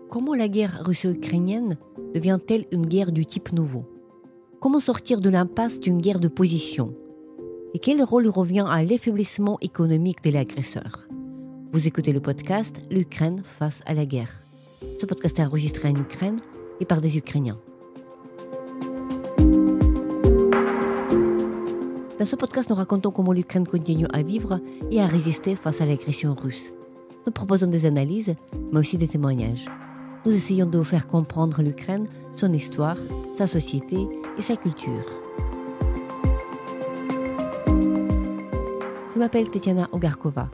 Comment la guerre russo-ukrainienne devient-elle une guerre du type nouveau? Comment sortir de l'impasse d'une guerre de position? Et quel rôle revient à l'affaiblissement économique de l'agresseur? Vous écoutez le podcast L'Ukraine face à la guerre. Ce podcast est enregistré en Ukraine et par des Ukrainiens. Dans ce podcast, nous racontons comment l'Ukraine continue à vivre et à résister face à l'agression russe. Nous proposons des analyses, mais aussi des témoignages. Nous essayons de vous faire comprendre l'Ukraine, son histoire, sa société et sa culture. Je m'appelle Tetiana Ogarkova.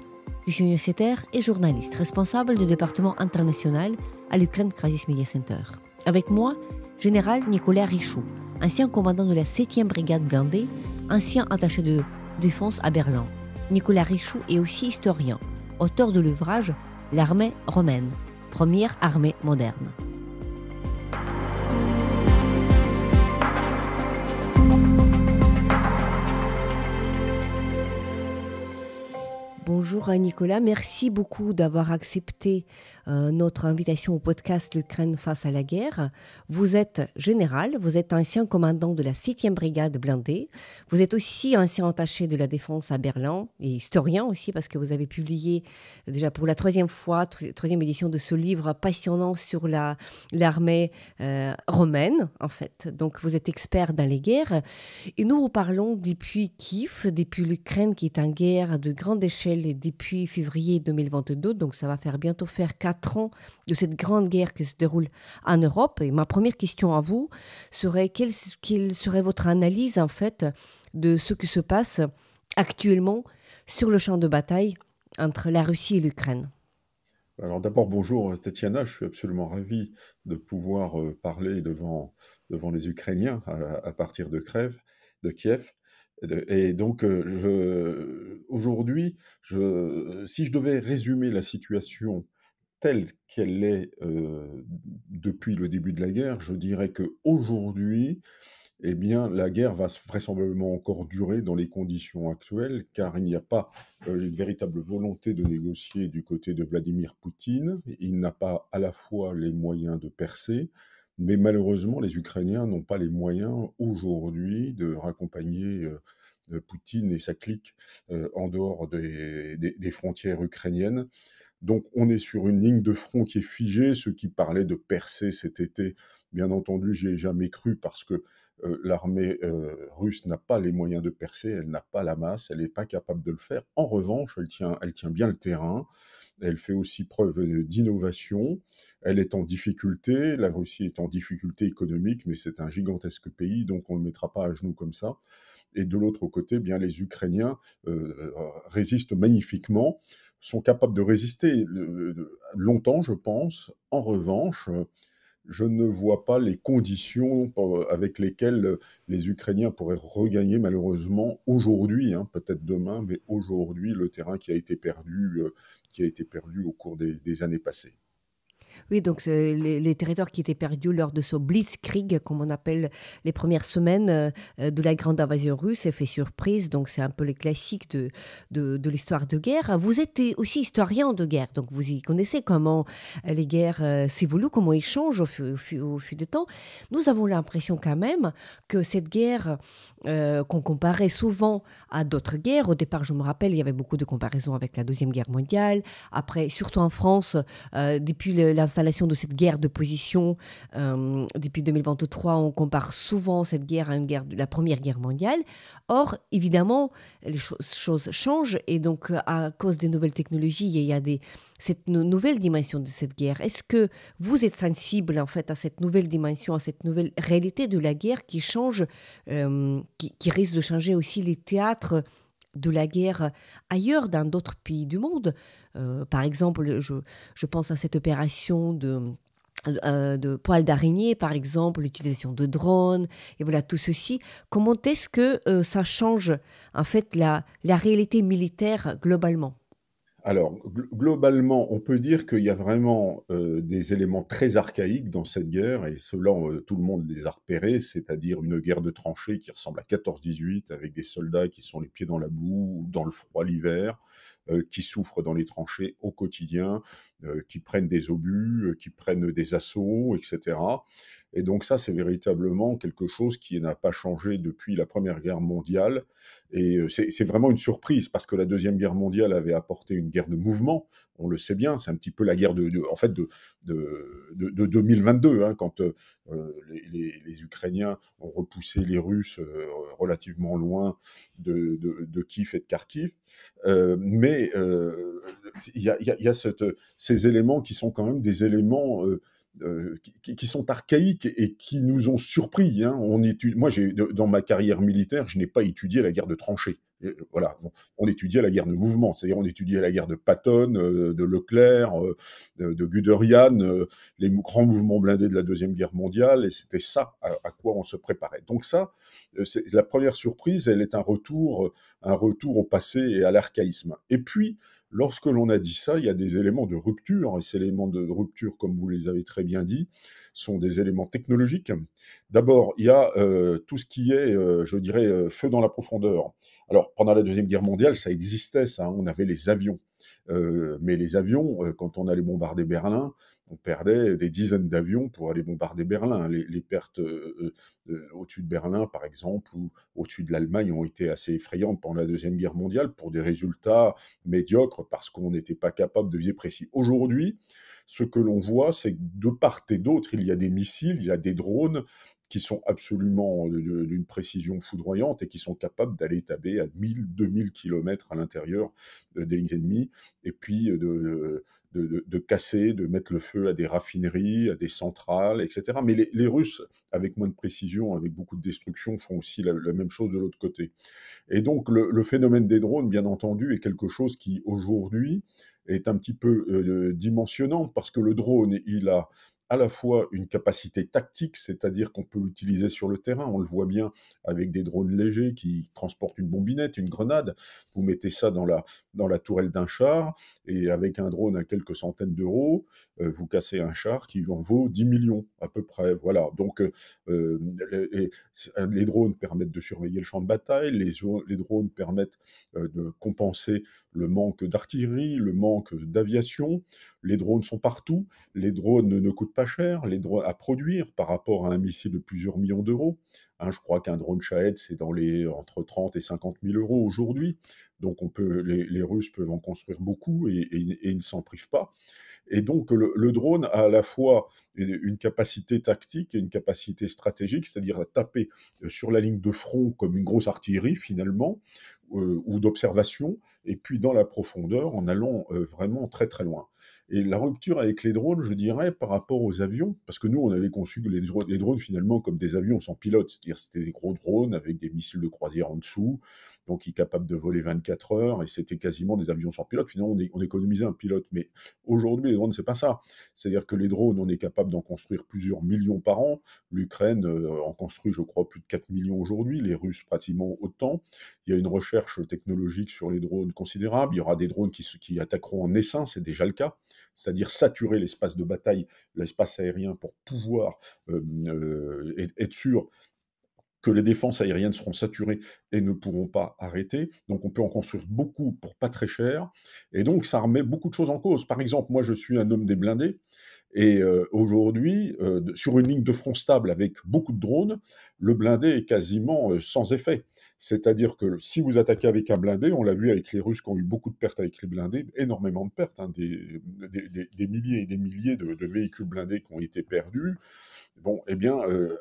Je suis universitaire et journaliste, responsable du département international à l'Ukraine Crisis Media Center. Avec moi, général Nicolas Richoux, ancien commandant de la 7e brigade blindée, ancien attaché de défense à Berlin. Nicolas Richoux est aussi historien, auteur de l'ouvrage « L'armée romaine », première armée moderne. Bonjour Nicolas, merci beaucoup d'avoir accepté notre invitation au podcast L'Ukraine face à la guerre. Vous êtes général, vous êtes ancien commandant de la 7e brigade blindée, vous êtes aussi ancien attaché de la défense à Berlin et historien aussi parce que vous avez publié déjà pour la troisième édition de ce livre passionnant sur l'armée romaine en fait. Donc vous êtes expert dans les guerres et nous vous parlons depuis Kiev, depuis l'Ukraine qui est en guerre de grande échelle depuis février 2022, donc ça va bientôt faire 4 ans de cette grande guerre qui se déroule en Europe. Et ma première question à vous serait quelle serait votre analyse en fait de ce qui se passe actuellement sur le champ de bataille entre la Russie et l'Ukraine? Alors d'abord, bonjour Tatiana, je suis absolument ravi de pouvoir parler devant les Ukrainiens à partir de Kiev. Et donc, aujourd'hui, si je devais résumer la situation telle qu'elle est depuis le début de la guerre, je dirais qu'aujourd'hui, eh bien, la guerre va vraisemblablement encore durer dans les conditions actuelles, car il n'y a pas une véritable volonté de négocier du côté de Vladimir Poutine. Il n'a pas à la fois les moyens de percer, mais malheureusement, les Ukrainiens n'ont pas les moyens aujourd'hui de raccompagner Poutine et sa clique en dehors des frontières ukrainiennes. Donc on est sur une ligne de front qui est figée. Ceux qui parlaient de percer cet été, bien entendu, j'y ai jamais cru parce que l'armée russe n'a pas les moyens de percer, elle n'a pas la masse, elle n'est pas capable de le faire. En revanche, elle tient bien le terrain, elle fait aussi preuve d'innovation, elle est en difficulté, la Russie est en difficulté économique, mais c'est un gigantesque pays, donc on ne le mettra pas à genoux comme ça. Et de l'autre côté, bien, les Ukrainiens résistent magnifiquement, sont capables de résister longtemps, je pense. En revanche, je ne vois pas les conditions avec lesquelles les Ukrainiens pourraient regagner malheureusement aujourd'hui, hein, peut-être demain, mais aujourd'hui, le terrain qui a été perdu au cours des années passées. Oui, donc les territoires qui étaient perdus lors de ce blitzkrieg, comme on appelle les premières semaines de la grande invasion russe, effet surprise, donc c'est un peu les classiques de l'histoire de guerre. Vous êtes aussi historien de guerre, donc vous y connaissez comment les guerres s'évoluent, comment ils changent au fil du temps. Nous avons l'impression quand même que cette guerre qu'on comparait souvent à d'autres guerres, au départ je me rappelle, il y avait beaucoup de comparaisons avec la Deuxième Guerre mondiale, après surtout en France, depuis l'installation de cette guerre de position depuis 2023, on compare souvent cette guerre à une guerre de la Première Guerre mondiale. Or, évidemment, les choses changent et donc à cause des nouvelles technologies, il y a cette nouvelle dimension de cette guerre. Est-ce que vous êtes sensible en fait à cette nouvelle dimension, à cette nouvelle réalité de la guerre qui change, qui risque de changer aussi les théâtres de la guerre ailleurs, dans d'autres pays du monde? Par exemple, je pense à cette opération de poils d'araignée, par exemple, l'utilisation de drones, et voilà, tout ceci. Comment est-ce que ça change, en fait, la réalité militaire globalement? Alors, globalement, on peut dire qu'il y a vraiment des éléments très archaïques dans cette guerre, et ceux-là, tout le monde les a repérés, c'est-à-dire une guerre de tranchées qui ressemble à 14-18, avec des soldats qui sont les pieds dans la boue, dans le froid l'hiver, qui souffrent dans les tranchées au quotidien, qui prennent des obus, qui prennent des assauts, etc. Et donc ça, c'est véritablement quelque chose qui n'a pas changé depuis la Première Guerre mondiale. Et c'est vraiment une surprise parce que la Deuxième Guerre mondiale avait apporté une guerre de mouvement. On le sait bien, c'est un petit peu la guerre en fait de 2022, hein, quand les Ukrainiens ont repoussé les Russes relativement loin de Kiev et de Kharkiv. Mais il y a ces éléments qui sont quand même des éléments qui sont archaïques et qui nous ont surpris. Hein. Moi, dans ma carrière militaire, je n'ai pas étudié la guerre de tranchées. Voilà, on étudiait la guerre de mouvement, c'est-à-dire on étudiait la guerre de Patton, de Leclerc, de Guderian, les grands mouvements blindés de la Deuxième Guerre mondiale, et c'était ça à quoi on se préparait. Donc ça, la première surprise, elle est un retour au passé et à l'archaïsme. Et puis, lorsque l'on a dit ça, il y a des éléments de rupture, et ces éléments de rupture, comme vous les avez très bien dit, sont des éléments technologiques. D'abord, il y a tout ce qui est, je dirais, feu dans la profondeur. Alors, pendant la Deuxième Guerre mondiale, ça existait, ça, on avait les avions. Mais les avions, quand on allait bombarder Berlin, on perdait des dizaines d'avions pour aller bombarder Berlin. Les pertes au-dessus de Berlin, par exemple, ou au-dessus de l'Allemagne ont été assez effrayantes pendant la Deuxième Guerre mondiale pour des résultats médiocres parce qu'on n'était pas capable de viser précis. Aujourd'hui, ce que l'on voit, c'est que de part et d'autre, il y a des missiles, il y a des drones qui sont absolument d'une précision foudroyante et qui sont capables d'aller taper à 1000-2000 km à l'intérieur des lignes ennemies, et puis de casser, de mettre le feu à des raffineries, à des centrales, etc. Mais les Russes, avec moins de précision, avec beaucoup de destruction, font aussi la même chose de l'autre côté. Et donc le phénomène des drones, bien entendu, est quelque chose qui, aujourd'hui, est un petit peu dimensionnant, parce que le drone, il a à la fois une capacité tactique, c'est-à-dire qu'on peut l'utiliser sur le terrain, on le voit bien avec des drones légers qui transportent une bombinette, une grenade, vous mettez ça dans la tourelle d'un char, et avec un drone à quelques centaines d'euros, vous cassez un char qui en vaut 10 millions à peu près. Voilà, donc les, les drones permettent de surveiller le champ de bataille, les drones permettent de compenser le manque d'artillerie, le manque d'aviation. Les drones sont partout, les drones ne coûtent pas cher, les drones à produire par rapport à un missile de plusieurs millions d'euros. Hein, je crois qu'un drone Shahed, c'est entre 30 et 50 000 euros aujourd'hui. Donc les Russes peuvent en construire beaucoup et ils ne s'en privent pas. Et donc le drone a à la fois une capacité tactique et une capacité stratégique, c'est-à-dire à taper sur la ligne de front comme une grosse artillerie finalement, ou d'observation, et puis dans la profondeur en allant vraiment très très loin. Et la rupture avec les drones, je dirais, par rapport aux avions, parce que nous, on avait conçu les drones finalement comme des avions sans pilote, c'est-à-dire c'était des gros drones avec des missiles de croisière en dessous, donc qui capables de voler 24 heures, et c'était quasiment des avions sans pilote. Finalement, on économisait un pilote. Mais aujourd'hui, les drones, c'est pas ça. C'est-à-dire que les drones, on est capable d'en construire plusieurs millions par an. L'Ukraine en construit, je crois, plus de 4 millions aujourd'hui, les Russes pratiquement autant. Il y a une recherche technologique sur les drones considérable. Il y aura des drones qui attaqueront en essaim, c'est déjà le cas, c'est-à-dire saturer l'espace de bataille, l'espace aérien, pour pouvoir être sûr que les défenses aériennes seront saturées et ne pourront pas arrêter. Donc on peut en construire beaucoup pour pas très cher. Et donc ça remet beaucoup de choses en cause. Par exemple, moi je suis un homme des blindés. Et aujourd'hui, sur une ligne de front stable avec beaucoup de drones, le blindé est quasiment sans effet. C'est-à-dire que si vous attaquez avec un blindé, on l'a vu avec les Russes qui ont eu beaucoup de pertes avec les blindés, énormément de pertes, hein, des milliers et des milliers de véhicules blindés qui ont été perdus. Bon, eh bien,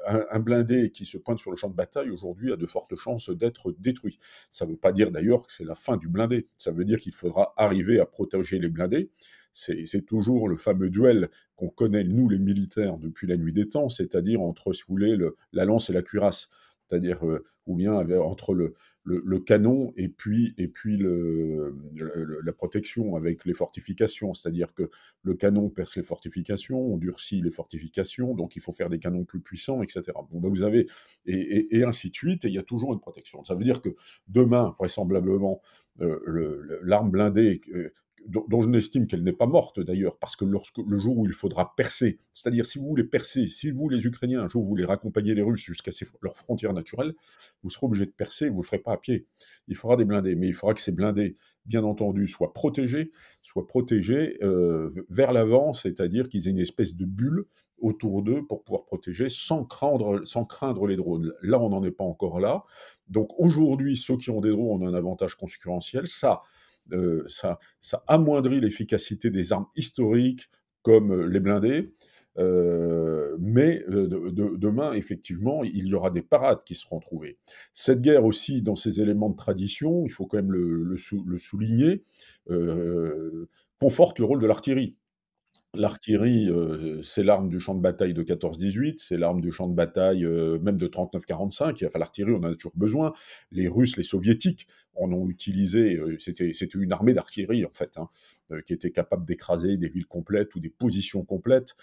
un blindé qui se pointe sur le champ de bataille aujourd'hui a de fortes chances d'être détruit. Ça ne veut pas dire d'ailleurs que c'est la fin du blindé. Ça veut dire qu'il faudra arriver à protéger les blindés. C'est toujours le fameux duel qu'on connaît, nous, les militaires, depuis la nuit des temps, c'est-à-dire entre, si vous voulez, la lance et la cuirasse. C'est-à-dire, ou bien entre le canon et puis la protection avec les fortifications. C'est-à-dire que le canon perce les fortifications, on durcit les fortifications, donc il faut faire des canons plus puissants, etc. Bon, ben vous avez, et ainsi de suite, et il y a toujours une protection. Ça veut dire que demain, vraisemblablement, l'arme blindée dont je n'estime qu'elle n'est pas morte d'ailleurs, parce que le jour où il faudra percer, c'est-à-dire si vous voulez percer, si vous les Ukrainiens, un jour vous voulez raccompagner les Russes jusqu'à leurs frontières naturelles, vous serez obligé de percer, vous ne le ferez pas à pied. Il faudra des blindés, mais il faudra que ces blindés, bien entendu, soient protégés vers l'avant, c'est-à-dire qu'ils aient une espèce de bulle autour d'eux pour pouvoir protéger sans craindre les drones. Là, on n'en est pas encore là. Donc aujourd'hui, ceux qui ont des drones ont un avantage concurrentiel. Ça amoindrit l'efficacité des armes historiques comme les blindés. Mais demain, effectivement, il y aura des parades qui seront trouvées. Cette guerre aussi, dans ses éléments de tradition, il faut quand même le souligner, conforte le rôle de l'artillerie. L'artillerie, c'est l'arme du champ de bataille de 14-18, c'est l'arme du champ de bataille, même de 39-45. Enfin, l'artillerie, on en a toujours besoin. Les Russes, les Soviétiques en ont utilisé, c'était une armée d'artillerie, en fait, hein, qui était capable d'écraser des villes complètes ou des positions complètes,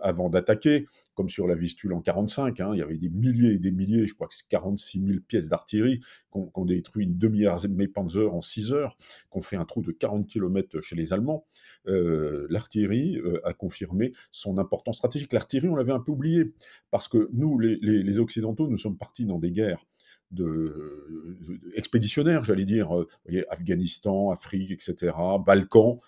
avant d'attaquer, comme sur la Vistule en 45, hein. Il y avait des milliers et des milliers, je crois que c'est 46 000 pièces d'artillerie qu'on détruit une demi-armée Panzer en 6 heures, qu'on fait un trou de 40 km chez les Allemands. L'artillerie a confirmé son importance stratégique. L'artillerie, on l'avait un peu oublié, parce que nous, les Occidentaux, nous sommes partis dans des guerres expéditionnaires, j'allais dire, vous voyez, Afghanistan, Afrique, etc., Balkans,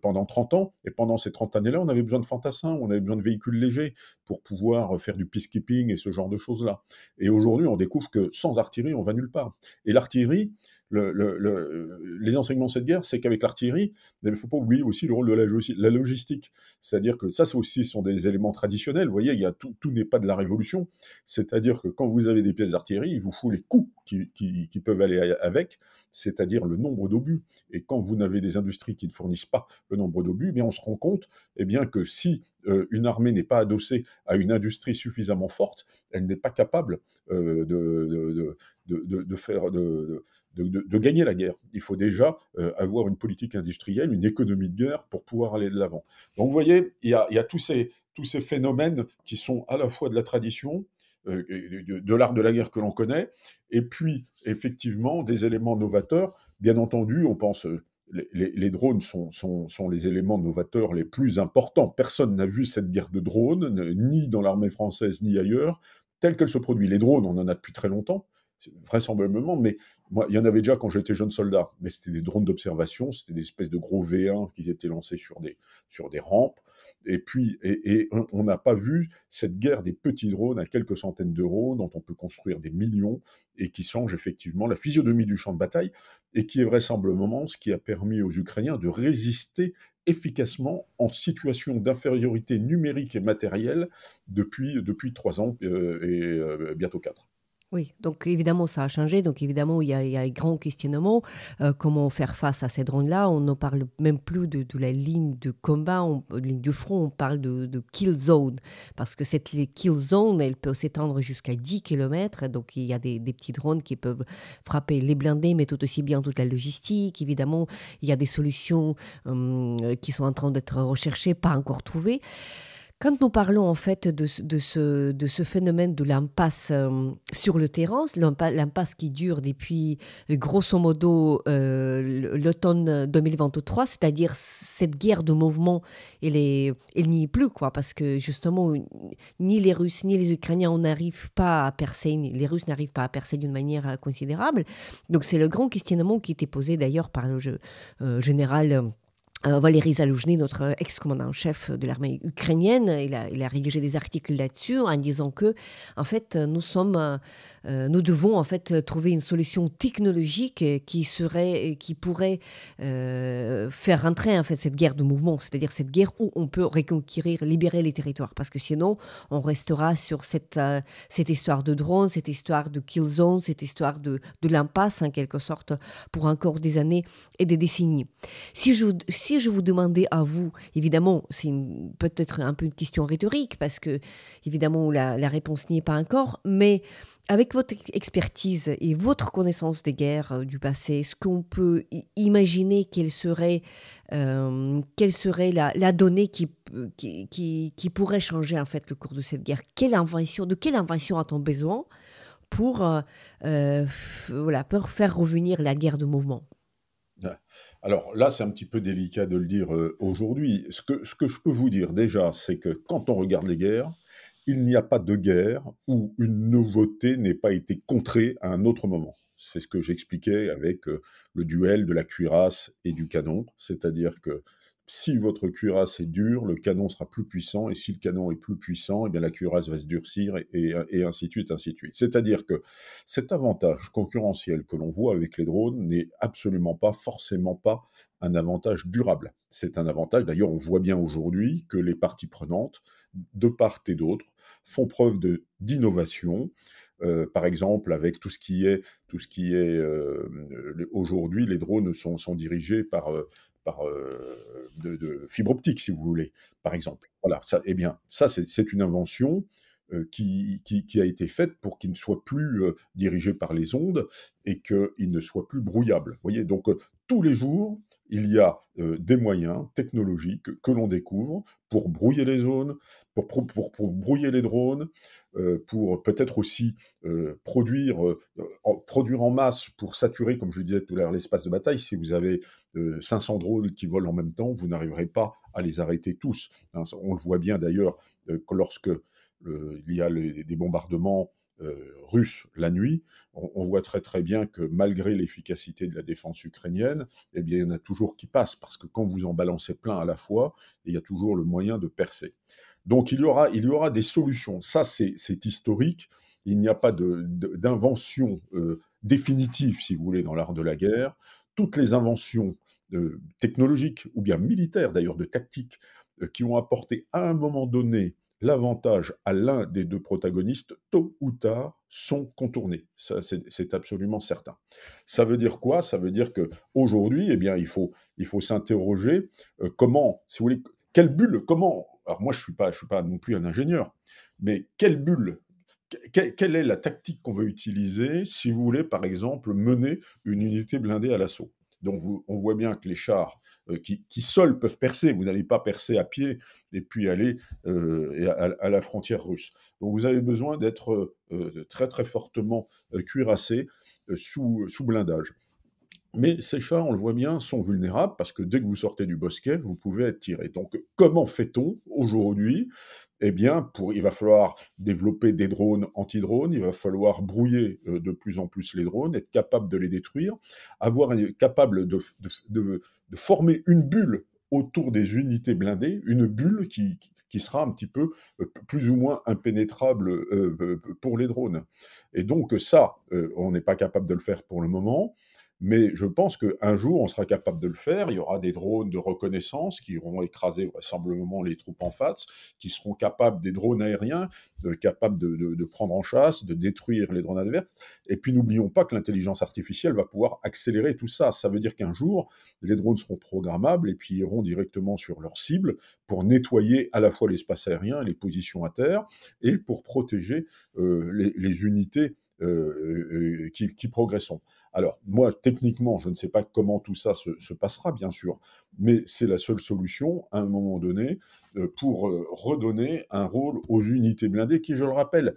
pendant 30 ans. Et pendant ces 30 années-là, on avait besoin de fantassins, on avait besoin de véhicules légers pour pouvoir faire du peacekeeping et ce genre de choses-là. Et aujourd'hui, on découvre que sans artillerie, on va nulle part. Et l'artillerie, les enseignements de cette guerre, c'est qu'avec l'artillerie, il ne faut pas oublier aussi le rôle de la logistique. C'est-à-dire que ça aussi sont des éléments traditionnels. Vous voyez, tout n'est pas de la révolution. C'est-à-dire que quand vous avez des pièces d'artillerie, il vous faut les coûts qui peuvent aller avec, c'est-à-dire le nombre d'obus. Et quand vous n'avez des industries qui ne fournissent pas le nombre d'obus, on se rend compte bien, que si une armée n'est pas adossée à une industrie suffisamment forte, elle n'est pas capable de gagner la guerre. Il faut déjà avoir une politique industrielle, une économie de guerre pour pouvoir aller de l'avant. Donc vous voyez, il y a tous ces phénomènes qui sont à la fois de la tradition, de l'art de la guerre que l'on connaît, et puis effectivement des éléments novateurs. Bien entendu, on pense... Les drones sont les éléments novateurs les plus importants. Personne n'a vu cette guerre de drones, ni dans l'armée française, ni ailleurs, telle qu'elle se produit. Les drones, on en a depuis très longtemps, vraisemblablement, mais moi, il y en avait déjà quand j'étais jeune soldat, mais c'était des drones d'observation, c'était des espèces de gros V1 qui étaient lancés sur des rampes, et puis on n'a pas vu cette guerre des petits drones à quelques centaines d'euros, dont on peut construire des millions, et qui changent effectivement la physionomie du champ de bataille, et qui est vraisemblablement ce qui a permis aux Ukrainiens de résister efficacement en situation d'infériorité numérique et matérielle depuis 3 ans et bientôt 4. Oui, donc évidemment, ça a changé. Donc évidemment, il y a un grand questionnement. Comment faire face à ces drones-là? On ne parle même plus de la ligne de combat, ligne de front, on parle de kill zone. Parce que cette kill zone, elle peut s'étendre jusqu'à 10 km. Donc il y a des petits drones qui peuvent frapper les blindés, mais tout aussi bien toute la logistique. Évidemment, il y a des solutions qui sont en train d'être recherchées, pas encore trouvées. Quand nous parlons en fait de ce phénomène de l'impasse sur le terrain, l'impasse qui dure depuis grosso modo l'automne 2023, c'est-à-dire cette guerre de mouvement, elle n'y est plus, quoi, parce que justement, ni les Russes ni les Ukrainiens, on n'arrive pas à percer, les Russes n'arrivent pas à percer d'une manière considérable. Donc c'est le grand questionnement qui était posé d'ailleurs par le général Valéry Zaloujny, notre ex-commandant en chef de l'armée ukrainienne, il a rédigé des articles là-dessus en disant que, en fait, nous devons en fait trouver une solution technologique qui pourrait faire rentrer en fait cette guerre de mouvement, c'est-à-dire cette guerre où on peut reconquérir, libérer les territoires, parce que sinon on restera sur cette histoire de drone, cette histoire de kill zone, cette histoire de l'impasse en quelque sorte pour encore des années et des décennies. Si je vous demandais à vous, évidemment, c'est peut-être un peu une question rhétorique, parce que, évidemment, la réponse n'y est pas encore, mais avec votre expertise et votre connaissance des guerres du passé, est-ce qu'on peut imaginer quelle serait la donnée qui pourrait changer, en fait, le cours de cette guerre? De quelle invention a-t-on besoin pour faire revenir la guerre de mouvement? Ah, alors là, c'est un petit peu délicat de le dire, aujourd'hui. Ce que je peux vous dire déjà, c'est que quand on regarde les guerres, il n'y a pas de guerre où une nouveauté n'ait pas été contrée à un autre moment. C'est ce que j'expliquais avec, le duel de la cuirasse et du canon. C'est-à-dire que si votre cuirasse est dure, le canon sera plus puissant et si le canon est plus puissant, eh bien la cuirasse va se durcir et ainsi de suite, ainsi de suite. C'est-à-dire que cet avantage concurrentiel que l'on voit avec les drones n'est absolument pas, forcément pas, un avantage durable. C'est un avantage, d'ailleurs, on voit bien aujourd'hui que les parties prenantes, de part et d'autre, font preuve d'innovation. Par exemple, avec aujourd'hui, les drones sont dirigés de fibre optique, si vous voulez, par exemple. Voilà, ça, eh bien, ça, c'est une invention qui a été faite pour qu'il ne soit plus dirigé par les ondes et qu'il ne soit plus brouillable. Vous voyez, donc tous les jours, il y a des moyens technologiques que l'on découvre pour brouiller les zones, pour brouiller les drones, pour peut-être aussi produire en masse pour saturer, comme je le disais tout à l'heure, l'espace de bataille. Si vous avez 500 drones qui volent en même temps, vous n'arriverez pas à les arrêter tous. Hein. On le voit bien d'ailleurs que lorsque il y a des bombardements russes la nuit, on voit très très bien que malgré l'efficacité de la défense ukrainienne, eh bien, il y en a toujours qui passent, parce que quand vous en balancez plein à la fois, il y a toujours le moyen de percer. Donc il y aura des solutions. Ça, c'est historique. Il n'y a pas d'invention définitive, si vous voulez, dans l'art de la guerre. Toutes les inventions technologiques, ou bien militaires d'ailleurs, de tactique, qui ont apporté à un moment donné l'avantage à l'un des deux protagonistes, tôt ou tard, sont contournés. Ça, c'est absolument certain. Ça veut dire quoi? Ça veut dire qu'aujourd'hui, eh bien, il faut s'interroger comment, si vous voulez, quelle bulle, comment. Alors moi, je suis pas non plus un ingénieur, mais quelle bulle, quelle est la tactique qu'on veut utiliser si vous voulez, par exemple, mener une unité blindée à l'assaut? Donc on voit bien que les chars qui seuls peuvent percer, vous n'allez pas percer à pied et puis aller à la frontière russe. Donc vous avez besoin d'être très très fortement cuirassé sous blindage. Mais ces chats, on le voit bien, sont vulnérables parce que dès que vous sortez du bosquet, vous pouvez être tiré. Donc, comment fait-on aujourd'hui? Eh bien, il va falloir développer des drones anti-drones, il va falloir brouiller de plus en plus les drones, être capable de les détruire, capable de former une bulle autour des unités blindées, une bulle qui sera un petit peu plus ou moins impénétrable pour les drones. Et donc ça, on n'est pas capable de le faire pour le moment. Mais je pense qu'un jour, on sera capable de le faire. Il y aura des drones de reconnaissance qui iront écraser vraisemblablement les troupes en face, qui seront capables, des drones aériens, capables de prendre en chasse, de détruire les drones adverses. Et puis n'oublions pas que l'intelligence artificielle va pouvoir accélérer tout ça. Ça veut dire qu'un jour, les drones seront programmables et puis iront directement sur leur cible pour nettoyer à la fois l'espace aérien, les positions à terre, et pour protéger les unités qui progresseront. Alors, moi, techniquement, je ne sais pas comment tout ça se passera, bien sûr, mais c'est la seule solution, à un moment donné, pour redonner un rôle aux unités blindées qui, je le rappelle,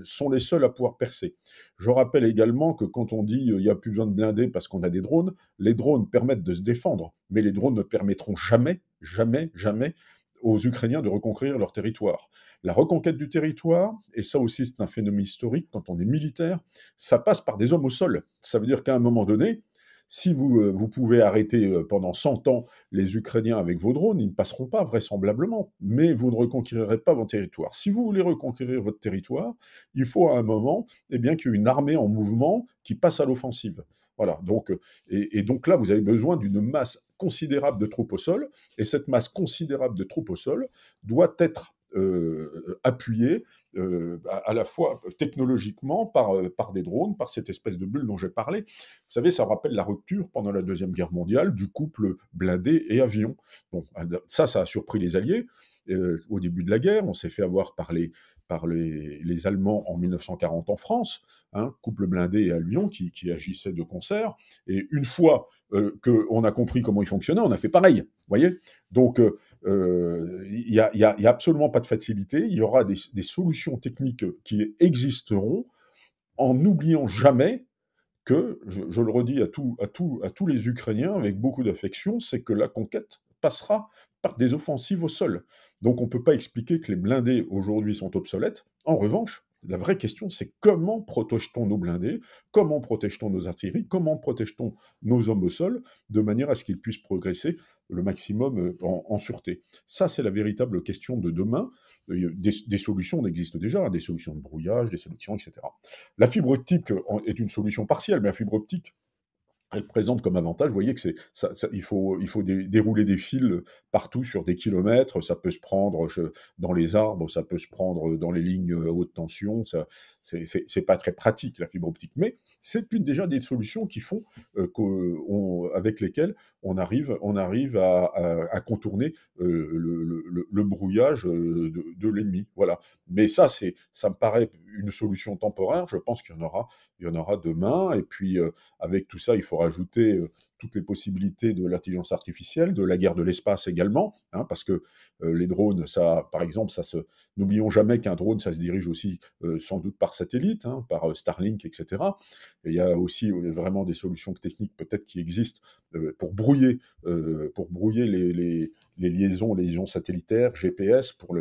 sont les seules à pouvoir percer. Je rappelle également que quand on dit il n'y a plus besoin de blindés parce qu'on a des drones, les drones permettent de se défendre, mais les drones ne permettront jamais, jamais, jamais aux Ukrainiens de reconquérir leur territoire. La reconquête du territoire, et ça aussi c'est un phénomène historique quand on est militaire, ça passe par des hommes au sol. Ça veut dire qu'à un moment donné, si vous pouvez arrêter pendant 100 ans les Ukrainiens avec vos drones, ils ne passeront pas vraisemblablement, mais vous ne reconquérirez pas votre territoire. Si vous voulez reconquérir votre territoire, il faut à un moment eh bien, qu'il y ait une armée en mouvement qui passe à l'offensive. Voilà, donc, et donc là, vous avez besoin d'une masse considérable de troupes au sol, et cette masse considérable de troupes au sol doit être appuyée à la fois technologiquement par des drones, par cette espèce de bulle dont j'ai parlé. Vous savez, ça rappelle la rupture pendant la Deuxième Guerre mondiale du couple blindé et avion. Bon, ça a surpris les Alliés. Au début de la guerre, on s'est fait avoir par les Allemands en 1940 en France, hein, couple blindé et avion qui agissaient de concert. Et une fois qu'on a compris comment ils fonctionnaient, on a fait pareil. Vous voyez? Donc, il n'y a absolument pas de facilité. Il y aura des solutions techniques qui existeront en n'oubliant jamais que, je le redis à tous les Ukrainiens avec beaucoup d'affection, c'est que la conquête passera par des offensives au sol. Donc on ne peut pas expliquer que les blindés aujourd'hui sont obsolètes. En revanche, la vraie question, c'est comment protège-t-on nos blindés, comment protège-t-on nos artilleries, comment protège-t-on nos hommes au sol, de manière à ce qu'ils puissent progresser le maximum en sûreté. Ça, c'est la véritable question de demain. Des solutions existent déjà, hein, des solutions de brouillage, des solutions, etc. La fibre optique est une solution partielle, mais la fibre optique, elle présente comme avantage, vous voyez que il faut dérouler des fils partout sur des kilomètres, ça peut se prendre dans les arbres, ça peut se prendre dans les lignes haute tension, c'est pas très pratique la fibre optique, mais c'est déjà des solutions qui font avec lesquelles on arrive à contourner le brouillage de l'ennemi. Voilà. Mais ça me paraît une solution temporaire. Je pense il y en aura demain. Et puis avec tout ça, il faut rajouter toutes les possibilités de l'intelligence artificielle, de la guerre de l'espace également, hein, parce que les drones, ça, par exemple, n'oublions jamais qu'un drone, ça se dirige aussi sans doute par satellite, hein, par Starlink, etc. Et il y a aussi vraiment des solutions techniques peut-être qui existent pour brouiller les liaisons satellitaires, GPS, pour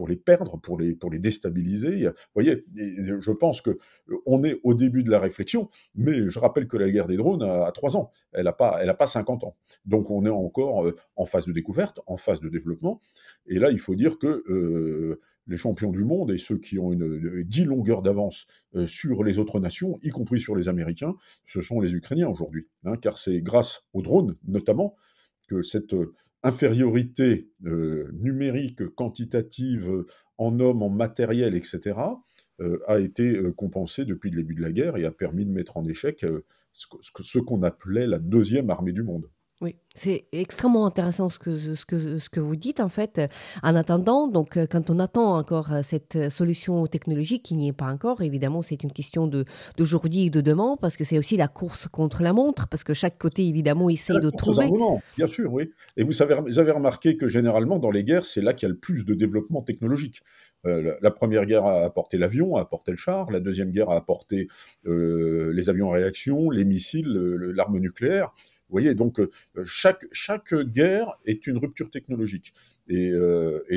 les perdre, pour les déstabiliser. Vous voyez, je pense qu'on est au début de la réflexion, mais je rappelle que la guerre des drones a 3 ans, elle n'a pas 50 ans. Donc on est encore en phase de découverte, en phase de développement, et là il faut dire que les champions du monde et ceux qui ont une 10 longueurs d'avance sur les autres nations, y compris sur les Américains, ce sont les Ukrainiens aujourd'hui, hein, car c'est grâce aux drones notamment que cette infériorité numérique, quantitative, en hommes, en matériel, etc., a été compensée depuis le début de la guerre et a permis de mettre en échec ce qu'on appelait la deuxième armée du monde. Oui, c'est extrêmement intéressant ce que vous dites en fait. En attendant, donc quand on attend encore cette solution technologique qui n'y est pas encore, évidemment c'est une question d'aujourd'hui et de demain parce que c'est aussi la course contre la montre parce que chaque côté évidemment C'est essaye la de course aux trouver. armements, bien sûr, oui. Et vous avez remarqué que généralement dans les guerres, c'est là qu'il y a le plus de développement technologique. La première guerre a apporté l'avion, a apporté le char, la deuxième guerre a apporté les avions à réaction, les missiles, l'arme nucléaire. Vous voyez, donc chaque guerre est une rupture technologique. Et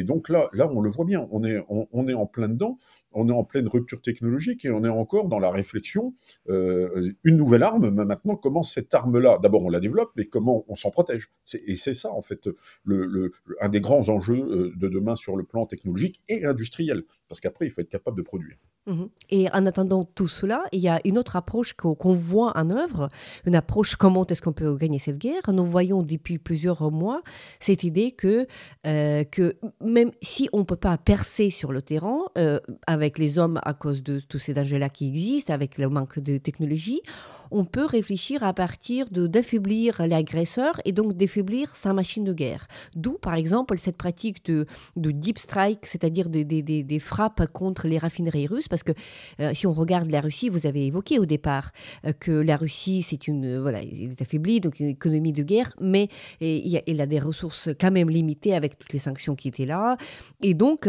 donc là, on le voit bien, on est en plein dedans, on est en pleine rupture technologique et on est encore dans la réflexion. Une nouvelle arme, mais maintenant, comment cette arme-là, d'abord on la développe, mais comment on s'en protège. Et c'est ça, en fait, un des grands enjeux de demain sur le plan technologique et industriel. Parce qu'après, il faut être capable de produire. Mhm. Et en attendant tout cela, il y a une autre approche qu'on voit en œuvre, une approche comment est-ce qu'on peut gagner cette guerre. Nous voyons depuis plusieurs mois cette idée que même si on ne peut pas percer sur le terrain avec les hommes à cause de tous ces dangers-là qui existent, avec le manque de technologie, on peut réfléchir à partir d'affaiblir l'agresseur et donc d'affaiblir sa machine de guerre. D'où, par exemple, cette pratique de deep strike, c'est-à-dire des frappes contre les raffineries russes, parce que si on regarde la Russie, vous avez évoqué au départ que la Russie, voilà, il est affaibli, donc une économie de guerre, mais il a des ressources quand même limitées avec toutes les sanctions qui étaient là. Et donc,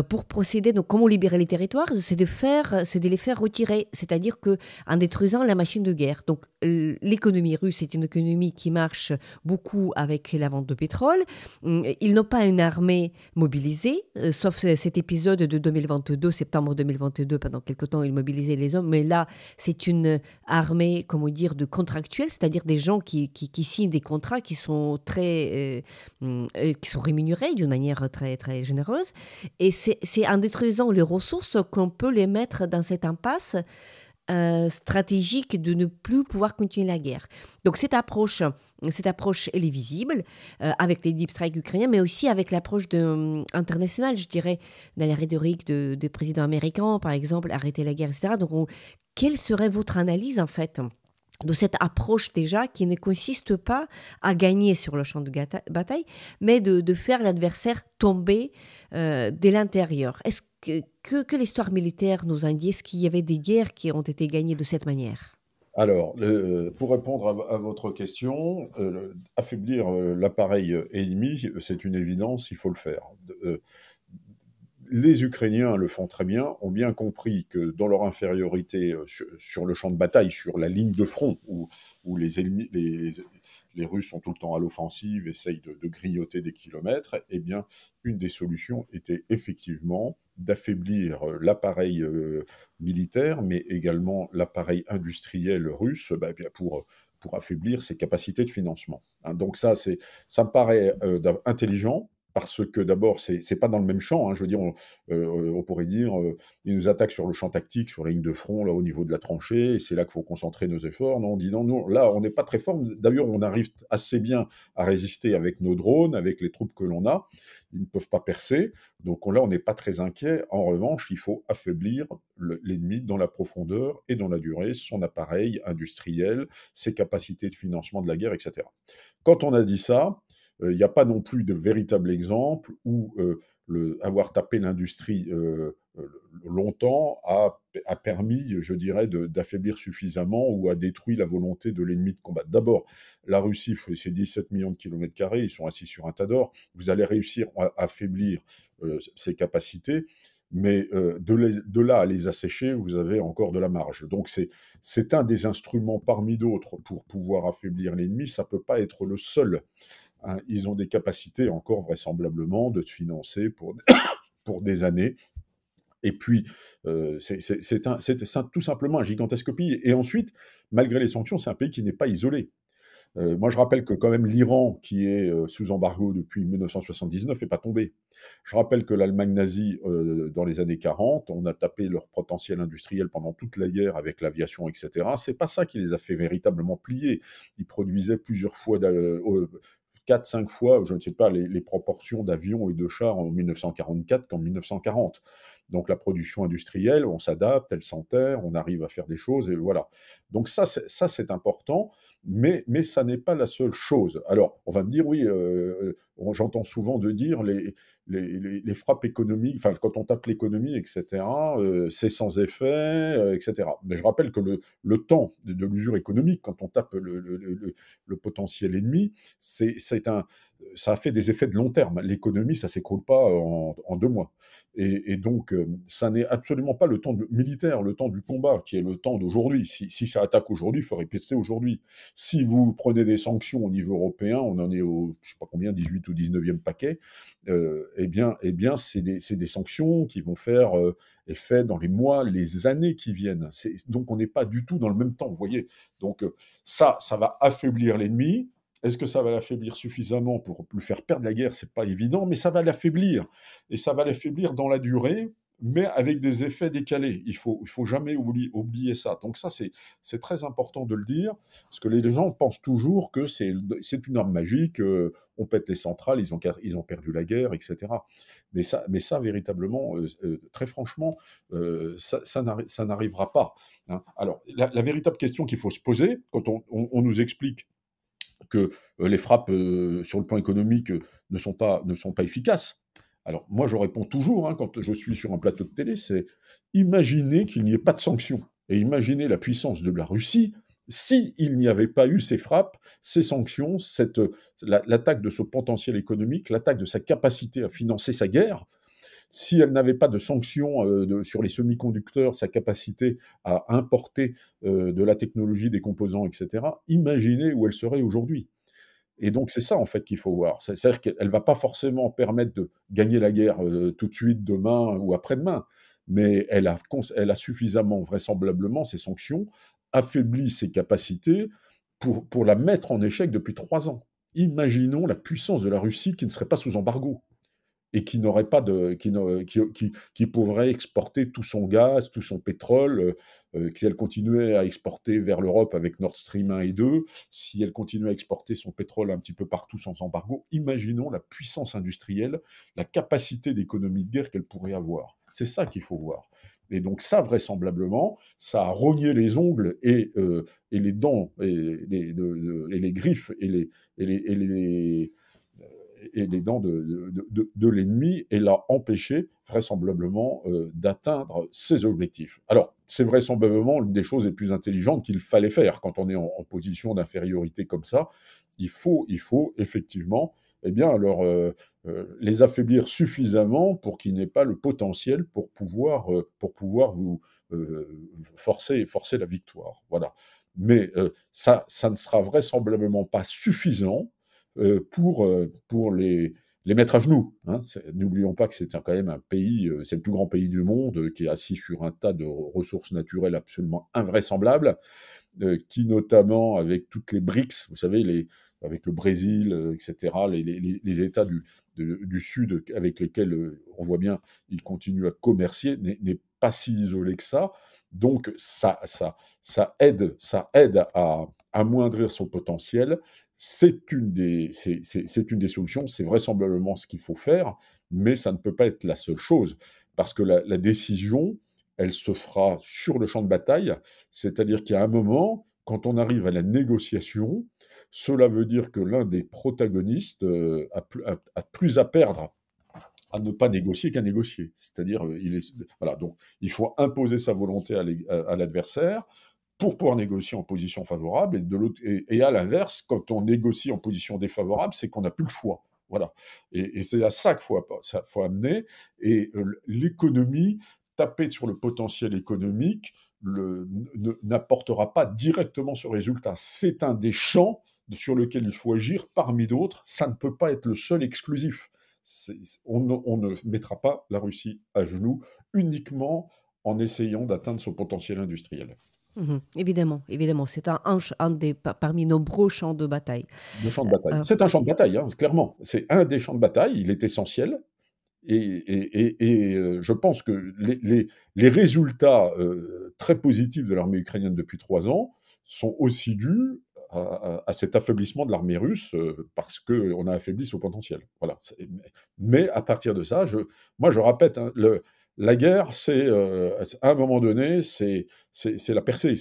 pour procéder, donc comment libérer les territoires, c'est de les faire retirer, c'est-à-dire que en détruisant la machine de guerre. Donc, l'économie russe est une économie qui marche beaucoup avec la vente de pétrole. Ils n'ont pas une armée mobilisée, sauf cet épisode de 2022, septembre 2022, pendant quelque temps, ils mobilisaient les hommes. Mais là, c'est une armée, comment dire, de contractuels, c'est-à-dire des gens qui signent des contrats qui sont qui sont rémunérés d'une manière très, très généreuse. Et c'est en détruisant les ressources qu'on peut les mettre dans cette impasse stratégique de ne plus pouvoir continuer la guerre. Donc cette approche elle est visible avec les deep strikes ukrainiens, mais aussi avec l'approche internationale, je dirais, dans la rhétorique de présidents américains, par exemple, arrêter la guerre, etc. Donc quelle serait votre analyse, en fait, de cette approche déjà qui ne consiste pas à gagner sur le champ de bataille, mais de faire l'adversaire tomber de l'intérieur. Est-ce que l'histoire militaire nous indique, est-ce qu'il y avait des guerres qui ont été gagnées de cette manière? Alors, pour répondre à votre question, affaiblir l'appareil ennemi, c'est une évidence, il faut le faire. les Ukrainiens le font très bien, ont bien compris que dans leur infériorité sur le champ de bataille, sur la ligne de front, où les ennemis, les Russes sont tout le temps à l'offensive, essayent de grignoter des kilomètres, eh bien, une des solutions était effectivement d'affaiblir l'appareil militaire, mais également l'appareil industriel russe, bien pour affaiblir ses capacités de financement. Hein. Donc ça me paraît intelligent, parce que d'abord, c'est pas dans le même champ. Hein. Je veux dire, on pourrait dire, ils nous attaquent sur le champ tactique, sur la ligne de front, là, au niveau de la tranchée, et c'est là qu'il faut concentrer nos efforts. Non, on dit non, non, là, on n'est pas très fort. D'ailleurs, on arrive assez bien à résister avec nos drones, avec les troupes que l'on a. Ils ne peuvent pas percer. Donc là, on n'est pas très inquiet. En revanche, il faut affaiblir l'ennemi dans la profondeur et dans la durée, son appareil industriel, ses capacités de financement de la guerre, etc. Quand on a dit ça, il n'y a pas non plus de véritable exemple où avoir tapé l'industrie longtemps a permis, je dirais, d'affaiblir suffisamment ou a détruit la volonté de l'ennemi de combattre. D'abord, la Russie, c'est 17 millions de kilomètres carrés, ils sont assis sur un tas d'or. Vous allez réussir à affaiblir ses capacités, mais de là à les assécher, vous avez encore de la marge. Donc c'est un des instruments parmi d'autres pour pouvoir affaiblir l'ennemi. Ça ne peut pas être le seul. Hein. Ils ont des capacités encore vraisemblablement de se financer pour des années. Et puis, c'est tout simplement un gigantesque pays. Et ensuite, malgré les sanctions, c'est un pays qui n'est pas isolé. Moi, je rappelle que quand même l'Iran, qui est sous embargo depuis 1979, n'est pas tombé. Je rappelle que l'Allemagne nazie, dans les années 40, on a tapé leur potentiel industriel pendant toute la guerre avec l'aviation, etc. C'est pas ça qui les a fait véritablement plier. Ils produisaient plusieurs fois, 4-5 fois, je ne sais pas, les proportions d'avions et de chars en 1944 qu'en 1940. Donc la production industrielle, on s'adapte, elle s'enterre, on arrive à faire des choses, et voilà. Donc ça, c'est important, mais ça n'est pas la seule chose. Alors, on va me dire, oui, j'entends souvent de dire les frappes économiques, enfin, quand on tape l'économie, etc., c'est sans effet, etc. Mais je rappelle que le temps de l'usure économique, quand on tape le potentiel ennemi, ça a fait des effets de long terme. L'économie, ça s'écroule pas en 2 mois. Et donc, ça n'est absolument pas le temps militaire, le temps du combat, qui est le temps d'aujourd'hui. Si ça attaque aujourd'hui, il faut répéter aujourd'hui. Si vous prenez des sanctions au niveau européen, on en est au, je sais pas combien, 18 ou 19e paquet, eh bien, c'est des sanctions qui vont faire effet dans les mois, les années qui viennent. Donc, on n'est pas du tout dans le même temps, vous voyez. Donc, ça va affaiblir l'ennemi. Est-ce que ça va l'affaiblir suffisamment pour lui faire perdre la guerre? C'est pas évident, mais ça va l'affaiblir. Et ça va l'affaiblir dans la durée, mais avec des effets décalés. Il faut jamais oublier ça. Donc ça, c'est très important de le dire, parce que les gens pensent toujours que c'est une arme magique, on pète les centrales, ils ont perdu la guerre, etc. Mais ça véritablement, très franchement, ça n'arrivera pas. Hein. Alors, la véritable question qu'il faut se poser, quand on nous explique que les frappes sur le plan économique ne sont pas efficaces. Alors moi, je réponds toujours, hein, quand je suis sur un plateau de télé, c'est imaginez qu'il n'y ait pas de sanctions. Et imaginez la puissance de la Russie s'il n'y avait pas eu ces frappes, ces sanctions, l'attaque de ce potentiel économique, l'attaque de sa capacité à financer sa guerre. Si elle n'avait pas de sanctions sur les semi-conducteurs, sa capacité à importer de la technologie, des composants, etc., imaginez où elle serait aujourd'hui. Et donc c'est ça en fait qu'il faut voir. C'est-à-dire qu'elle ne va pas forcément permettre de gagner la guerre tout de suite, demain ou après-demain, mais elle a suffisamment, vraisemblablement, ces sanctions, affaibli ses capacités pour la mettre en échec depuis 3 ans. Imaginons la puissance de la Russie qui ne serait pas sous embargo et qui n'aurait pas de, qui pourrait exporter tout son gaz, tout son pétrole, si elle continuait à exporter vers l'Europe avec Nord Stream 1 et 2, si elle continuait à exporter son pétrole un petit peu partout sans embargo, imaginons la puissance industrielle, la capacité d'économie de guerre qu'elle pourrait avoir. C'est ça qu'il faut voir. Et donc ça, vraisemblablement, ça a rogné les ongles et les dents, et les griffes, et les et les dents de l'ennemi et l'a empêché vraisemblablement d'atteindre ses objectifs. Alors, c'est vraisemblablement l'une des choses les plus intelligentes qu'il fallait faire quand on est en position d'infériorité comme ça. Il faut effectivement eh bien, les affaiblir suffisamment pour qu'ils n'aient pas le potentiel pour pouvoir vous forcer la victoire. Voilà. Mais ça ne sera vraisemblablement pas suffisant pour les mettre à genoux. Hein. N'oublions pas que c'est quand même un pays, c'est le plus grand pays du monde, qui est assis sur un tas de ressources naturelles absolument invraisemblables, qui notamment avec toutes les BRICS, vous savez, avec le Brésil, etc., les États du Sud avec lesquels on voit bien ils continuent à commercer, n'est pas si isolé que ça. Donc ça aide à amoindrir son potentiel. C'est une des solutions, c'est vraisemblablement ce qu'il faut faire, mais ça ne peut pas être la seule chose, parce que la décision, elle se fera sur le champ de bataille, c'est-à-dire qu'il y a un moment, quand on arrive à la négociation, cela veut dire que l'un des protagonistes a plus à perdre à ne pas négocier qu'à négocier. C'est-à-dire, voilà, donc il faut imposer sa volonté à l'adversaire pour pouvoir négocier en position favorable, et à l'inverse, quand on négocie en position défavorable, c'est qu'on n'a plus le choix. Voilà. Et c'est à ça qu'il faut amener. Et l'économie, taper sur le potentiel économique, n'apportera pas directement ce résultat. C'est un des champs sur lequel il faut agir parmi d'autres. Ça ne peut pas être le seul exclusif. On ne mettra pas la Russie à genoux uniquement en essayant d'atteindre son potentiel industriel. Évidemment, évidemment, c'est un parmi nombreux champs de bataille. Le champ de bataille. C'est un champ de bataille, hein, clairement. C'est un des champs de bataille, il est essentiel. Et je pense que les résultats très positifs de l'armée ukrainienne depuis 3 ans sont aussi dus à cet affaiblissement de l'armée russe, parce qu'on a affaibli son potentiel. Voilà. Mais à partir de ça, moi je répète, hein, la guerre, à un moment donné, c'est la percée.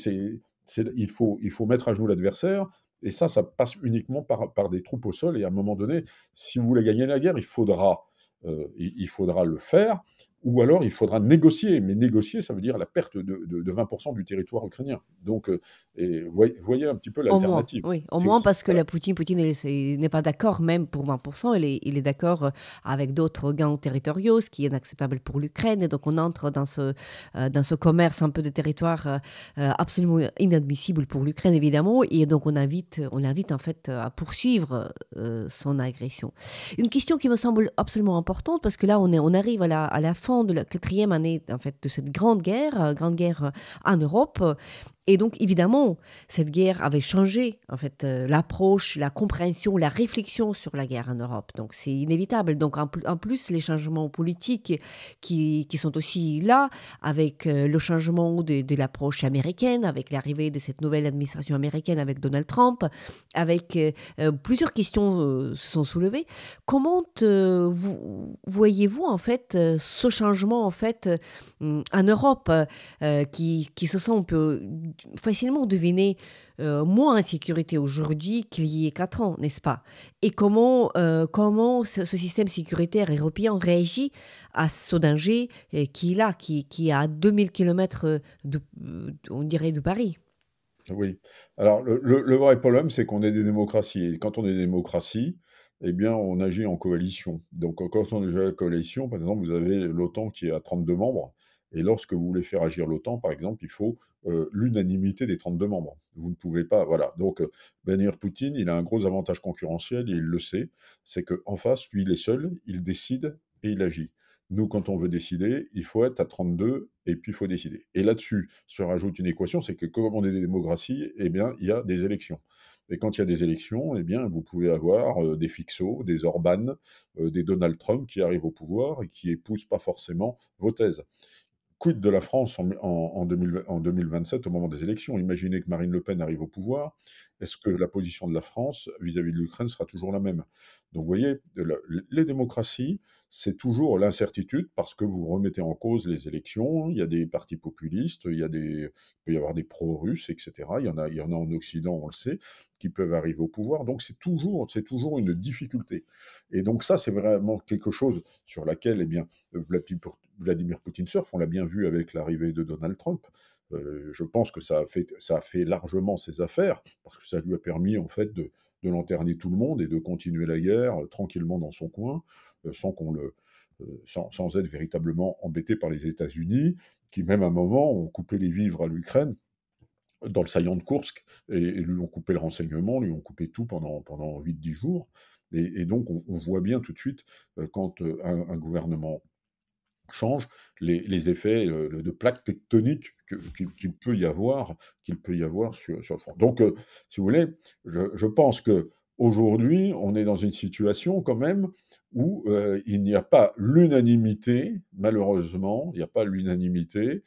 Il faut mettre à genoux l'adversaire, et ça passe uniquement par des troupes au sol. Et à un moment donné, si vous voulez gagner la guerre, il faudra le faire, ou alors il faudra négocier. Mais négocier, ça veut dire la perte de 20% du territoire ukrainien. Donc, voyez un petit peu Au moins, l'alternative. oui, au C'est moins aussi, parce que voilà. Poutine n'est pas d'accord même pour 20%, il est d'accord avec d'autres gains territoriaux, ce qui est inacceptable pour l'Ukraine. Et donc on entre dans ce commerce un peu de territoire absolument inadmissible pour l'Ukraine, évidemment. Et donc on l'invite en fait à poursuivre son agression. Une question qui me semble absolument importante, parce que là on arrive à la fin de la 4e année en fait, de cette grande guerre en Europe. Et donc, évidemment, cette guerre avait changé, en fait, l'approche, la compréhension, la réflexion sur la guerre en Europe. Donc, c'est inévitable. Donc, en plus, les changements politiques qui sont aussi là, avec le changement de l'approche américaine, avec l'arrivée de cette nouvelle administration américaine avec Donald Trump, avec plusieurs questions se sont soulevées. Comment voyez-vous, en fait, ce changement, en fait, en Europe, qui se sent un peu facilement deviner moins en sécurité aujourd'hui qu'il y a 4 ans, n'est-ce pas? Et comment ce système sécuritaire européen réagit à ce danger qui est là, qui est à 2000 km on dirait, de Paris? Oui. Alors, le vrai problème, c'est qu'on est des démocraties. Et quand on est des démocraties, eh bien, on agit en coalition. Donc, quand on agit en coalition, par exemple, vous avez l'OTAN qui est à 32 membres. Et lorsque vous voulez faire agir l'OTAN, par exemple, il faut l'unanimité des 32 membres. Vous ne pouvez pas. Voilà. Donc, Vladimir Poutine, il a un gros avantage concurrentiel et il le sait. C'est qu'en face, lui, il est seul, il décide et il agit. Nous, quand on veut décider, il faut être à 32 et puis il faut décider. Et là-dessus se rajoute une équation, c'est que comme on est des démocraties, eh bien, il y a des élections. Et quand il y a des élections, eh bien, vous pouvez avoir des Fixo, des Orban, des Donald Trump qui arrivent au pouvoir et qui épousent pas forcément vos thèses. Quid de la France en 2027 au moment des élections? Imaginez que Marine Le Pen arrive au pouvoir. Est-ce que la position de la France vis-à-vis de l'Ukraine sera toujours la même? Donc vous voyez, les démocraties, c'est toujours l'incertitude parce que vous remettez en cause les élections. Il y a des partis populistes, il peut y avoir des pro-russes, etc. Il y en a en Occident, on le sait. qui peuvent arriver au pouvoir. Donc c'est toujours une difficulté. Et donc ça, c'est vraiment quelque chose sur laquelle, eh bien, Vladimir Poutine surfe. On l'a bien vu avec l'arrivée de Donald Trump. Je pense que ça a fait largement ses affaires, parce que ça lui a permis, en fait, de lanterner tout le monde et de continuer la guerre tranquillement dans son coin, sans qu'on le, sans être véritablement embêté par les États-Unis, qui même à un moment ont coupé les vivres à l'Ukraine dans le saillant de Koursk, et lui ont coupé le renseignement, lui ont coupé tout pendant 8-10 jours. Et donc on voit bien tout de suite, quand un gouvernement change, les effets de plaques tectoniques qu'il peut y avoir sur le front. Donc, si vous voulez, je pense que aujourd'hui, on est dans une situation quand même où il n'y a pas l'unanimité, malheureusement, il n'y a pas l'unanimité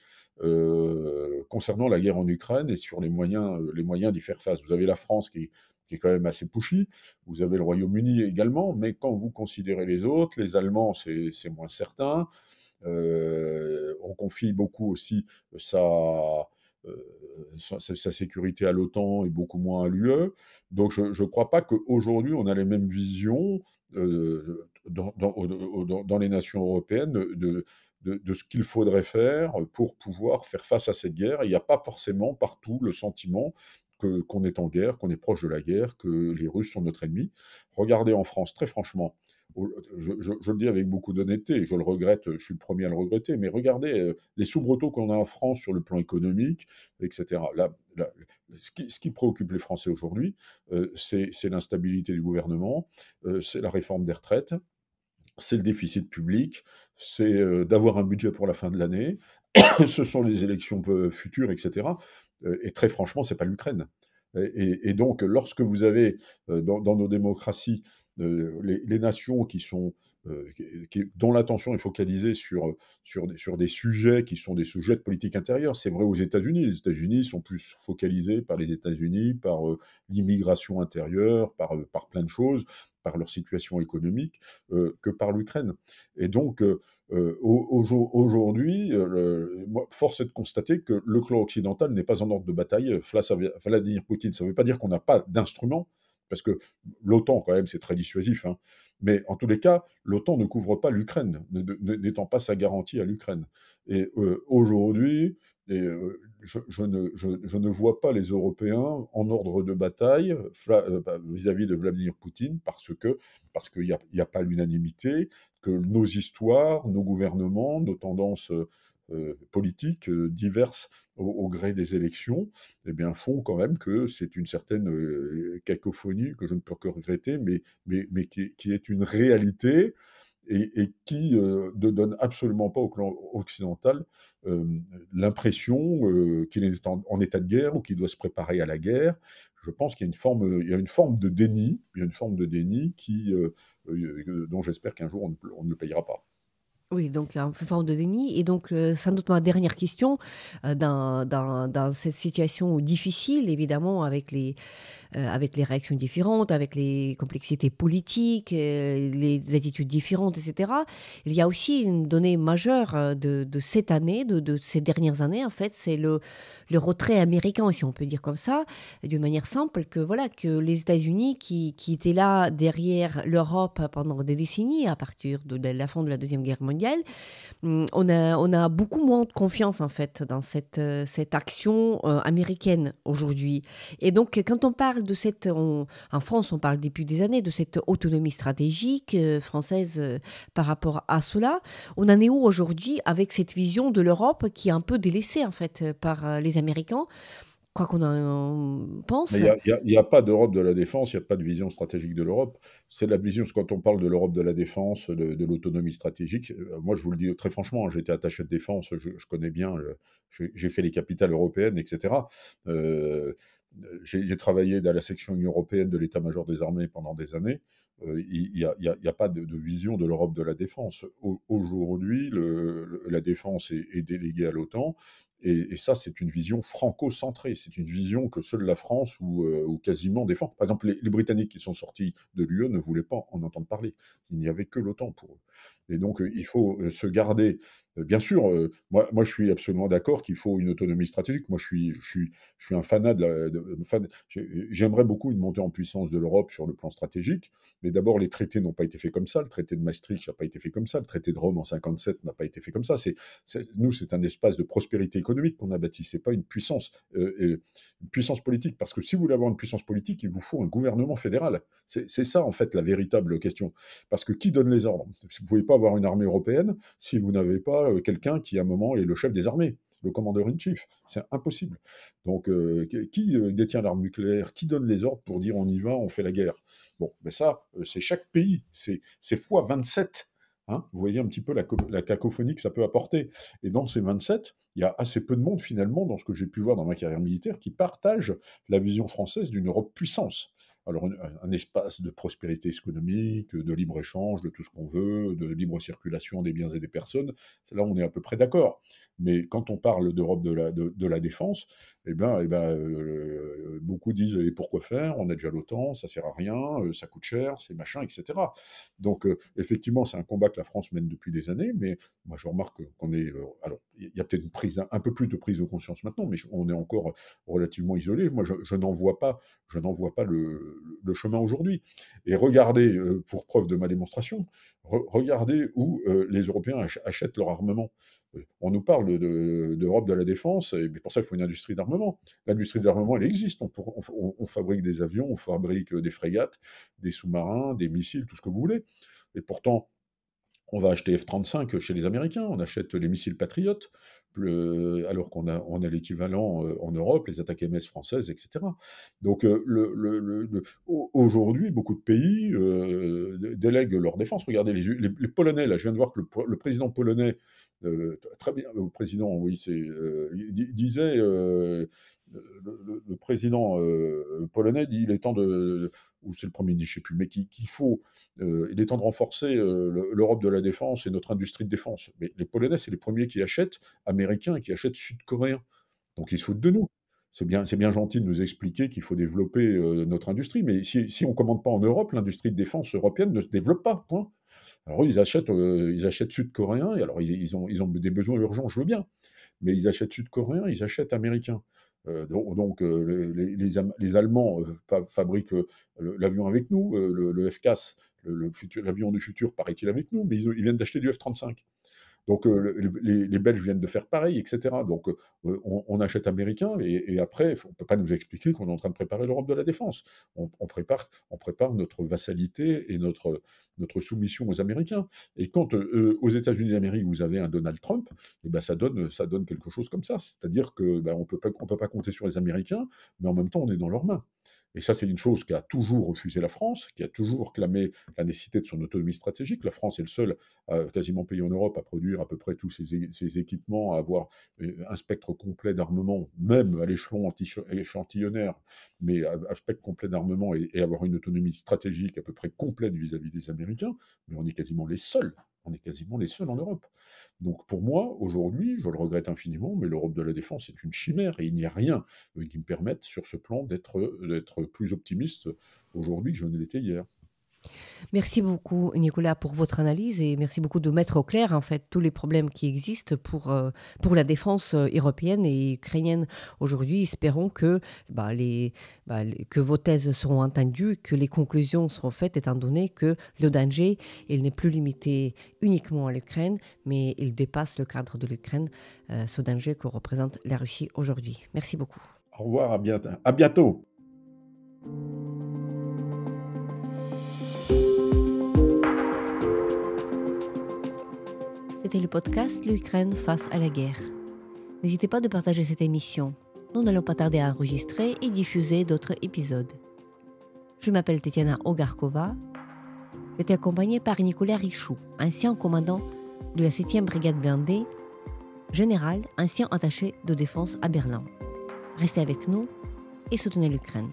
concernant la guerre en Ukraine et sur les moyens d'y faire face. Vous avez la France qui est quand même assez pushy, vous avez le Royaume-Uni également, mais quand vous considérez les autres, les Allemands, c'est moins certain. On confie beaucoup aussi sa, sa sécurité à l'OTAN et beaucoup moins à l'UE. Donc je ne crois pas qu'aujourd'hui on a les mêmes visions dans les nations européennes de ce qu'il faudrait faire pour pouvoir faire face à cette guerre. Il n'y a pas forcément partout le sentiment qu'on est en guerre, qu'on est proche de la guerre, que les Russes sont notre ennemi. Regardez en France, très franchement, je le dis avec beaucoup d'honnêteté, je le regrette, je suis le premier à le regretter, mais regardez les soubresauts qu'on a en France sur le plan économique, etc. Ce qui préoccupe les Français aujourd'hui, c'est l'instabilité du gouvernement, c'est la réforme des retraites, c'est le déficit public, c'est d'avoir un budget pour la fin de l'année, ce sont les élections futures, etc. Et très franchement, c'est pas l'Ukraine. Et donc, lorsque vous avez dans nos démocraties les nations dont l'attention est focalisée sur des sujets qui sont des sujets de politique intérieure. C'est vrai aux États-Unis. Les États-Unis sont plus focalisés par les États-Unis, par l'immigration intérieure, par plein de choses, par leur situation économique, que par l'Ukraine. Et donc, aujourd'hui, force est de constater que le clan occidental n'est pas en ordre de bataille face à Vladimir Poutine. Ça ne veut pas dire qu'on n'a pas d'instruments, parce que l'OTAN, quand même, c'est très dissuasif, hein. Mais en tous les cas, l'OTAN ne couvre pas l'Ukraine, n'étant pas sa garantie à l'Ukraine. Et aujourd'hui, je ne vois pas les Européens en ordre de bataille vis-à-vis de Vladimir Poutine, parce qu'il n'y a pas l'unanimité, que nos histoires, nos gouvernements, nos tendances politiques diverses au gré des élections, eh bien, font quand même que c'est une certaine cacophonie que je ne peux que regretter, mais qui est une réalité, et qui ne donne absolument pas au clan occidental euh, l'impression qu'il est en état de guerre ou qu'il doit se préparer à la guerre. Je pense qu'il y a une forme de déni, dont j'espère qu'un jour on ne le payera pas. Oui, donc un forme de déni. Et donc, sans doute ma dernière question, dans cette situation difficile, évidemment, avec les réactions différentes, avec les complexités politiques, les attitudes différentes, etc. Il y a aussi une donnée majeure de cette année, de ces dernières années, en fait, c'est le retrait américain, si on peut dire comme ça, d'une manière simple, que voilà, que les États-Unis, qui étaient là derrière l'Europe pendant des décennies, à partir de la fin de la Deuxième Guerre mondiale, on a beaucoup moins de confiance en fait dans cette action américaine aujourd'hui. Et donc, quand on parle de en France, on parle depuis des années de cette autonomie stratégique française par rapport à cela. On en est où aujourd'hui avec cette vision de l'Europe qui est un peu délaissée en fait par les Américains, quoi qu'on en Mais pense. il y a pas d'Europe de la défense, il n'y a pas de vision stratégique de l'Europe. C'est la vision, quand on parle de l'Europe de la défense, de l'autonomie stratégique, moi je vous le dis très franchement, hein, j'étais attaché de défense, je connais bien, j'ai fait les capitales européennes, etc. Euh, j'ai travaillé dans la section Union européenne de l'état-major des armées pendant des années. Il y a pas de vision de l'Europe de la défense. Aujourd'hui, la défense est déléguée à l'OTAN. Et ça, c'est une vision franco-centrée. C'est une vision que seule la France ou quasiment défend. Par exemple, les Britanniques qui sont sortis de l'UE ne voulaient pas en entendre parler. Il n'y avait que l'OTAN pour eux. Et donc, il faut se garder Bien sûr, moi, je suis absolument d'accord qu'il faut une autonomie stratégique. Moi, je suis un fanat j'aimerais beaucoup une montée en puissance de l'Europe sur le plan stratégique, mais d'abord, les traités n'ont pas été faits comme ça. Le traité de Maastricht n'a pas été fait comme ça. Le traité de Rome en 57 n'a pas été fait comme ça. Nous, c'est un espace de prospérité économique qu'on a bâti. C'est pas une puissance politique. Parce que si vous voulez avoir une puissance politique, il vous faut un gouvernement fédéral. C'est ça, en fait, la véritable question. Parce que qui donne les ordres? Vous ne pouvez pas avoir une armée européenne si vous n'avez pas quelqu'un qui, à un moment, est le chef des armées, le commandeur-in-chief. C'est impossible. Donc, qui détient l'arme nucléaire? Qui donne les ordres pour dire on y va, on fait la guerre? Bon, ben ça, c'est chaque pays. C'est fois 27. Hein, vous voyez un petit peu la cacophonie que ça peut apporter. Et dans ces 27, il y a assez peu de monde, finalement, dans ce que j'ai pu voir dans ma carrière militaire, qui partagent la vision française d'une Europe puissance. Alors, un espace de prospérité économique, de libre-échange, de tout ce qu'on veut, de libre circulation des biens et des personnes, là, on est à peu près d'accord. Mais quand on parle d'Europe de la défense, beaucoup disent et pourquoi faire? On a déjà l'OTAN, ça sert à rien, ça coûte cher, c'est machin, etc. Donc, effectivement, c'est un combat que la France mène depuis des années, mais moi, je remarque qu'on est. Alors, il y a peut-être un peu plus de prise de conscience maintenant, mais on est encore relativement isolé. Moi, je n'en vois pas le chemin aujourd'hui. Et regardez, pour preuve de ma démonstration, regardez où les Européens achètent leur armement. On nous parle d'Europe de la défense, et pour ça, il faut une industrie d'armement. L'industrie d'armement, elle existe. On fabrique des avions, on fabrique des frégates, des sous-marins, des missiles, tout ce que vous voulez. Et pourtant, on va acheter F-35 chez les Américains, on achète les missiles Patriot, alors qu'on a l'équivalent en Europe, les attaques MS françaises, etc. Donc aujourd'hui, beaucoup de pays délèguent leur défense. Regardez les Polonais, là, je viens de voir que le président polonais, très bien, le président, oui, disait, le président polonais dit il est temps ou c'est le premier ministre, je ne sais plus, mais il est temps de renforcer l'Europe de la défense et notre industrie de défense. Mais les Polonais, c'est les premiers qui achètent américains et qui achètent sud-coréens. Donc ils se foutent de nous. C'est bien gentil de nous expliquer qu'il faut développer notre industrie, mais si on ne commande pas en Europe, l'industrie de défense européenne ne se développe pas. Point. Alors eux, ils achètent sud-coréens, et alors ils ont des besoins urgents, je veux bien, mais ils achètent sud-coréens, ils achètent américains. Les Allemands fabriquent l'avion avec nous, le FCAS, l'avion du futur, paraît-il, avec nous, mais ils viennent d'acheter du F-35. Donc les Belges viennent de faire pareil, etc. Donc on achète américain, et après, on ne peut pas nous expliquer qu'on est en train de préparer l'Europe de la défense. On prépare notre vassalité et notre soumission aux Américains. Et quand aux États-Unis d'Amérique, vous avez un Donald Trump, eh ben, ça donne quelque chose comme ça. C'est-à-dire que on peut pas compter sur les Américains, mais en même temps, on est dans leurs mains. Et ça, c'est une chose qu'a toujours refusé la France, qui a toujours clamé la nécessité de son autonomie stratégique. La France est le seul quasiment pays en Europe à produire à peu près tous ces équipements, à avoir un spectre complet d'armement, même à l'échelon échantillonnaire, mais un spectre complet d'armement, et avoir une autonomie stratégique à peu près complète vis-à-vis des Américains. Mais on est quasiment les seuls. On est quasiment les seuls en Europe. Donc pour moi, aujourd'hui, je le regrette infiniment, mais l'Europe de la défense est une chimère, et il n'y a rien qui me permette sur ce plan d'être plus optimiste aujourd'hui que je ne l'étais hier. Merci beaucoup, Nicolas, pour votre analyse, et merci beaucoup de mettre au clair en fait tous les problèmes qui existent pour la défense européenne et ukrainienne aujourd'hui. Espérons que, que vos thèses seront entendues, que les conclusions seront faites, étant donné que le danger, il n'est plus limité uniquement à l'Ukraine, mais il dépasse le cadre de l'Ukraine, ce danger que représente la Russie aujourd'hui. Merci beaucoup. Au revoir, à bientôt. C'était le podcast L'Ukraine face à la guerre. N'hésitez pas de partager cette émission. Nous n'allons pas tarder à enregistrer et diffuser d'autres épisodes. Je m'appelle Tetiana Ogarkova. J'étais accompagnée par Nicolas Richoux, ancien commandant de la 7e brigade blindée, général, ancien attaché de défense à Berlin. Restez avec nous et soutenez l'Ukraine.